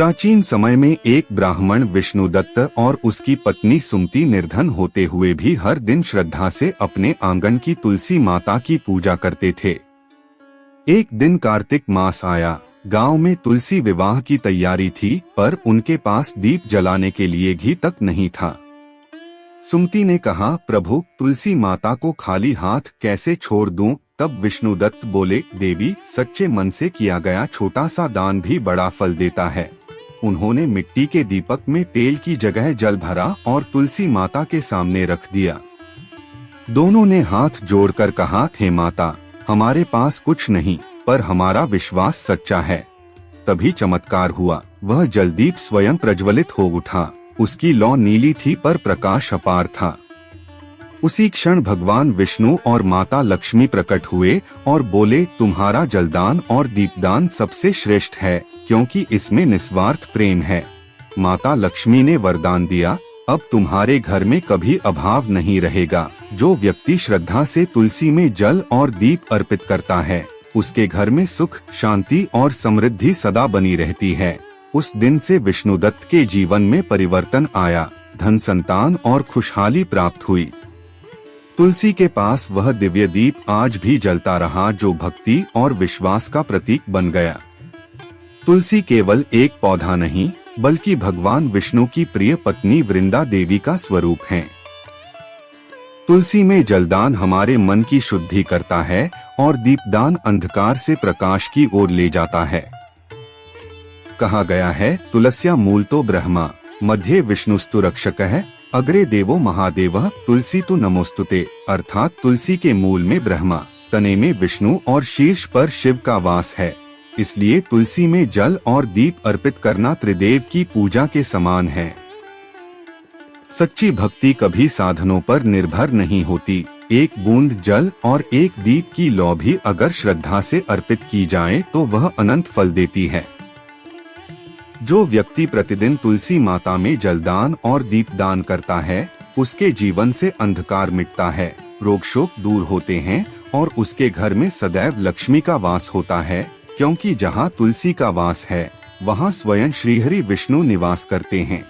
प्राचीन समय में एक ब्राह्मण विष्णुदत्त और उसकी पत्नी सुमति निर्धन होते हुए भी हर दिन श्रद्धा से अपने आंगन की तुलसी माता की पूजा करते थे। एक दिन कार्तिक मास आया। गांव में तुलसी विवाह की तैयारी थी, पर उनके पास दीप जलाने के लिए घी तक नहीं था। सुमति ने कहा, प्रभु, तुलसी माता को खाली हाथ कैसे छोड़ दूं? तब विष्णुदत्त बोले, देवी, सच्चे मन से किया गया छोटा सा दान भी बड़ा फल देता है। उन्होंने मिट्टी के दीपक में तेल की जगह जल भरा और तुलसी माता के सामने रख दिया। दोनों ने हाथ जोड़कर कहा, हे माता, हमारे पास कुछ नहीं, पर हमारा विश्वास सच्चा है। तभी चमत्कार हुआ। वह जलदीप स्वयं प्रज्वलित हो उठा। उसकी लौ नीली थी, पर प्रकाश अपार था। उसी क्षण भगवान विष्णु और माता लक्ष्मी प्रकट हुए और बोले, तुम्हारा जलदान और दीपदान सबसे श्रेष्ठ है, क्योंकि इसमें निस्वार्थ प्रेम है। माता लक्ष्मी ने वरदान दिया, अब तुम्हारे घर में कभी अभाव नहीं रहेगा। जो व्यक्ति श्रद्धा से तुलसी में जल और दीप अर्पित करता है, उसके घर में सुख, शांति और समृद्धि सदा बनी रहती है। उस दिन से विष्णुदत्त के जीवन में परिवर्तन आया, धन, संतान और खुशहाली प्राप्त हुई। तुलसी के पास वह दिव्य दीप आज भी जलता रहा, जो भक्ति और विश्वास का प्रतीक बन गया। तुलसी केवल एक पौधा नहीं, बल्कि भगवान विष्णु की प्रिय पत्नी वृंदा देवी का स्वरूप है। तुलसी में जलदान हमारे मन की शुद्धि करता है और दीपदान अंधकार से प्रकाश की ओर ले जाता है। कहा गया है, तुलस्या मूलतो ब्रह्मा, मध्ये विष्णुस्तु रक्षकः, अग्रे देवो महादेवः, तुलसी तु नमोस्तुते। अर्थात तुलसी के मूल में ब्रह्मा, तने में विष्णु और शीर्ष पर शिव का वास है। इसलिए तुलसी में जल और दीप अर्पित करना त्रिदेव की पूजा के समान है। सच्ची भक्ति कभी साधनों पर निर्भर नहीं होती। एक बूंद जल और एक दीप की लौ भी अगर श्रद्धा से अर्पित की जाए तो वह अनंत फल देती है। जो व्यक्ति प्रतिदिन तुलसी माता में जलदान और दीपदान करता है, उसके जीवन से अंधकार मिटता है, रोग शोक दूर होते हैं और उसके घर में सदैव लक्ष्मी का वास होता है, क्योंकि जहाँ तुलसी का वास है, वहाँ स्वयं श्रीहरि विष्णु निवास करते हैं।